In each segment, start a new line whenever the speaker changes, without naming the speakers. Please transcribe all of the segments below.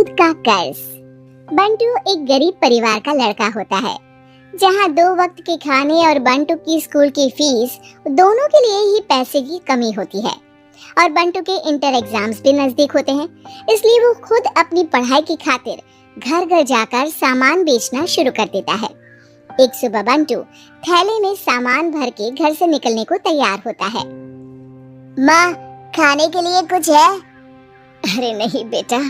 दूध का कर्ज। बंटू एक गरीब परिवार का लड़का होता है, जहां 2 वक्त के खाने और बंटू की स्कूल की फीस दोनों के लिए ही पैसे की कमी होती है। और बंटू के इंटर एग्जाम्स भी नजदीक होते हैं, इसलिए वो खुद अपनी पढ़ाई की खातिर घर घर जाकर सामान बेचना शुरू कर देता है। एक सुबह बंटू थैले में सामान भर के घर से निकलने को तैयार होता है। माँ, खाने के लिए कुछ है? अरे नहीं बेटा,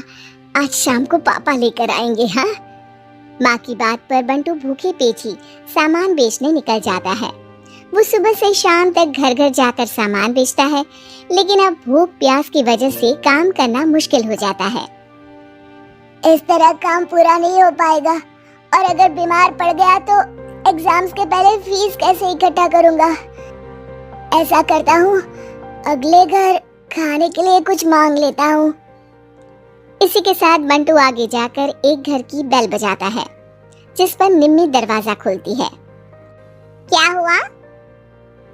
आज शाम को पापा लेकर आएंगे। हाँ। माँ की बात पर बंटू भूखे पेट ही सामान बेचने निकल जाता है। वो सुबह से शाम तक घर घर जाकर सामान बेचता है, लेकिन अब भूख प्यास की वजह से काम करना मुश्किल हो जाता है। इस तरह काम पूरा नहीं हो पाएगा, और अगर बीमार पड़ गया तो एग्जाम्स के पहले फीस कैसे इकट्ठा करूँगा? ऐसा करता हूँ, अगले घर खाने के लिए कुछ मांग लेता हूँ। इसी के साथ बंटू आगे जाकर एक घर की बेल बजाता है, जिस पर निम्मी दरवाजा खोलती है। क्या हुआ?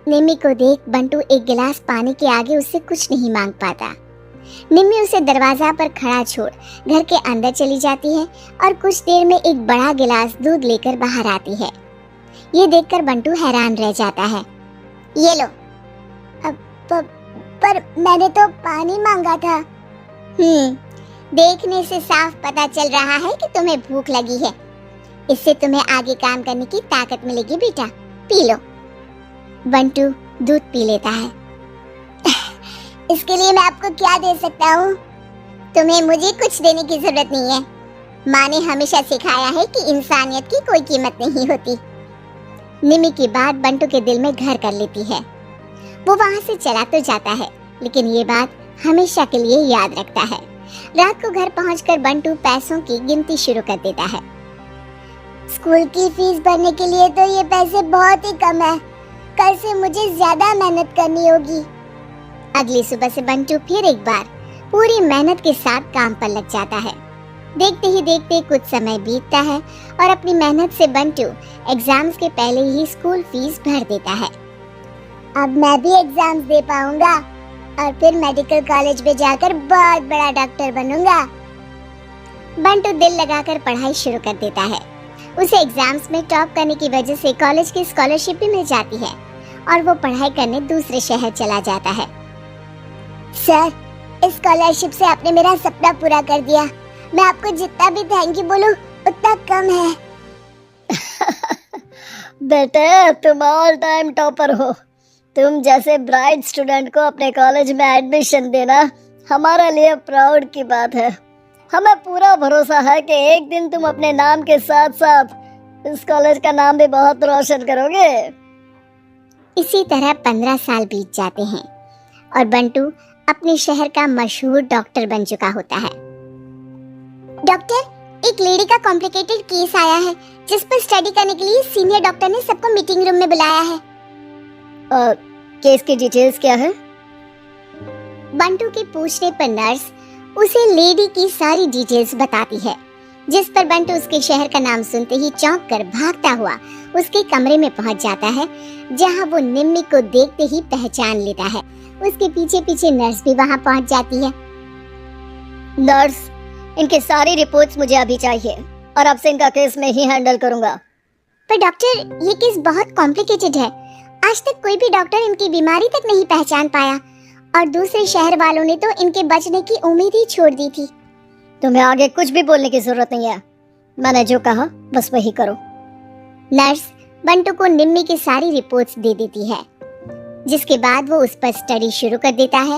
निम्मी को देख बंटू एक गिलास पानी के आगे उससे कुछ नहीं मांग पाता। निम्मी उसे दरवाजा पर खड़ा छोड़ घर के अंदर चली जाती है और कुछ देर में एक बड़ा गिलास दूध लेकर बाहर आती है। ये देखकर बंटू हैरान रह जाता है। ये लो। पर मैंने तो पानी मांगा था। देखने से साफ पता चल रहा है कि तुम्हें भूख लगी है। इससे तुम्हें आगे काम करने की ताकत मिलेगी बेटा, पी लो। बंटू दूध पी लेता है। इसके लिए मैं आपको क्या दे सकता हूँ? तुम्हें मुझे कुछ देने की जरूरत नहीं है। माँ ने हमेशा सिखाया है कि इंसानियत की कोई कीमत नहीं होती। निम्मी की बात बंटू के दिल में घर कर लेती है। वो वहाँ से चला तो जाता है, लेकिन ये बात हमेशा के लिए याद रखता है। रात को घर पहुंचकर बंटू पैसों की गिनती शुरू कर देता है। स्कूल की फीस भरने के लिए तो ये पैसे बहुत ही कम है। कल से मुझे ज्यादा मेहनत करनी होगी। अगली सुबह से बंटू फिर एक बार पूरी मेहनत के साथ काम पर लग जाता है। देखते ही देखते कुछ समय बीतता है और अपनी मेहनत से बंटू एग्जाम्स के पहले ही स्कूल फीस भर देता है। अब मैं भी एग्जाम्स दे पाऊंगा और फिर मेडिकल कॉलेज में जाकर बहुत बड़ा डॉक्टर बनूंगा। बंटू दिल लगाकर पढ़ाई शुरू कर देता है। उसे एग्जाम्स में टॉप करने की वजह से कॉलेज की स्कॉलरशिप भी मिल जाती है और वो पढ़ाई करने दूसरे शहर चला जाता है। सर, इस स्कॉलरशिप से आपने मेरा सपना पूरा कर दिया। मैं आपको जितना भी थैंक यू बोलूं उतना कम है।
बेटे, तुम ऑल टाइम टॉपर हो। तुम जैसे ब्राइट स्टूडेंट को अपने कॉलेज में एडमिशन देना हमारे लिए प्राउड की बात है। हमें पूरा भरोसा है कि एक दिन तुम अपने नाम के साथ साथ इस कॉलेज का नाम भी बहुत रोशन करोगे।
इसी तरह 15 साल बीत जाते हैं और बंटू अपने शहर का मशहूर डॉक्टर बन चुका होता है। डॉक्टर, एक लेडी का कॉम्प्लिकेटेड केस आया है, जिस पर स्टडी करने के लिए सीनियर डॉक्टर ने सबको मीटिंग रूम में बुलाया है।
केस की डिटेल्स क्या है?
बंटू के पूछने पर नर्स उसे लेडी की सारी डिटेल्स बताती है, जिस पर बंटू उसके शहर का नाम सुनते ही चौंक कर भागता हुआ उसके कमरे में पहुंच जाता है, जहां वो निम्मी को देखते ही पहचान लेता है। उसके पीछे पीछे नर्स भी वहां पहुंच जाती है।
नर्स, इनकी सारी रिपोर्ट्स मुझे अभी चाहिए और अब से इनका केस मैं ही हैंडल करूंगा।
पर डॉक्टर, ये केस बहुत कॉम्प्लिकेटेड है। आज तक कोई भी डॉक्टर इनकी बीमारी तक नहीं पहचान पाया और दूसरे शहर वालों ने तो इनके बचने की उम्मीद ही छोड़ दी थी।
तुम्हें आगे कुछ भी बोलने की जरूरत नहीं है। मैंने जो कहा बस वही करो।
नर्स बंटू को निम्मी की सारी रिपोर्ट्स दे देती है, जिसके बाद वो उस पर स्टडी शुरू कर देता है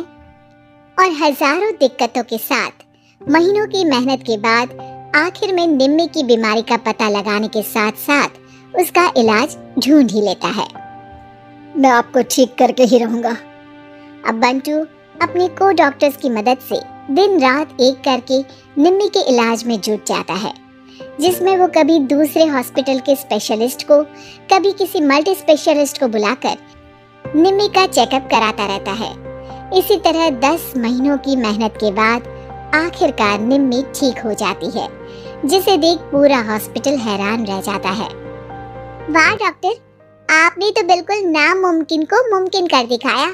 और हजारों दिक्कतों के साथ महीनों की मेहनत के बाद आखिर में निम्मी की बीमारी का पता लगाने के साथ साथ उसका इलाज ढूंढ ही लेता है।
मैं आपको ठीक करके ही रहूंगा।
अब बंटू अपने को डॉक्टर्स की मदद से दिन रात एक करके निम्मी के इलाज में जुट जाता है, जिसमें वो कभी दूसरे हॉस्पिटल के स्पेशलिस्ट को, कभी किसी मल्टी स्पेशलिस्ट को बुलाकर निम्मी का चेकअप कराता रहता है। इसी तरह 10 महीनों की मेहनत के बाद आखिरकार निम्मी ठीक हो जाती है, जिसे देख पूरा हॉस्पिटल हैरान रह जाता है। वाह डॉक्टर, आपने तो बिल्कुल नामुमकिन को मुमकिन कर दिखाया।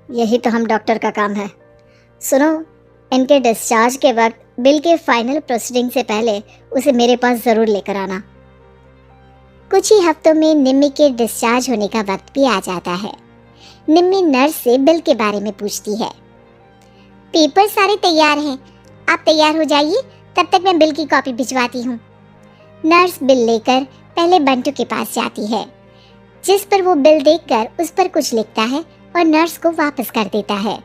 यही तो हम डॉक्टर का काम है। सुनो, इनके डिस्चार्ज के वक्त
बिल के फाइनल प्रोसीडिंग से पहले उसे मेरे पास जरूर लेकर आना। कुछ ही हफ्तों में निम्मी के डिस्चार्ज होने का वक्त भी आ जाता है। निम्मी नर्स से बिल के बारे में पूछती है। पेपर सारे तैयार हैं, आप तैयार हो जाइए, तब तक मैं बिल की कॉपी भिजवाती हूँ। नर्स बिल लेकर पहले बंटू के पास जाती है, जिस पर वो बिल देखकर उस पर कुछ लिखता है और नर्स को वापस कर देता है।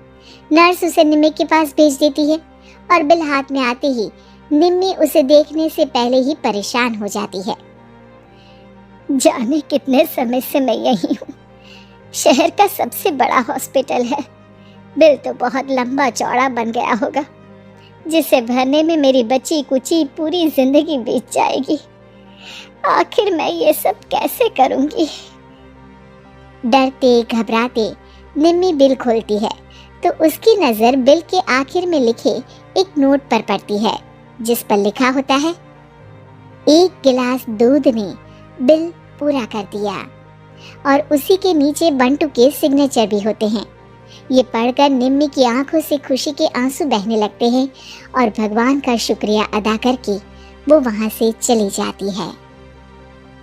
नर्स उसे निम्मी के पास भेज देती है और बिल हाथ में आते ही निम्मी उसे देखने से पहले ही परेशान हो जाती है।
जाने कितने समय से मैं यही हूँ। शहर का सबसे बड़ा हॉस्पिटल है। बिल तो बहुत लंबा चौड़ा बन गया होगा, जिसे भरने में मेरी बची कुची पूरी जिंदगी बीत जाएगी। आखिर मैं ये सब कैसे करूँगी?
डरते घबराते निम्मी बिल खोलती है तो उसकी नज़र बिल के आखिर में लिखे एक नोट पर पड़ती है, जिस पर लिखा होता है, 1 गिलास दूध ने बिल पूरा कर दिया। और उसी के नीचे बंटू के सिग्नेचर भी होते हैं। ये पढ़कर निम्मी की आंखों से खुशी के आंसू बहने लगते हैं और भगवान का शुक्रिया अदा करके वो वहाँ से चली जाती है।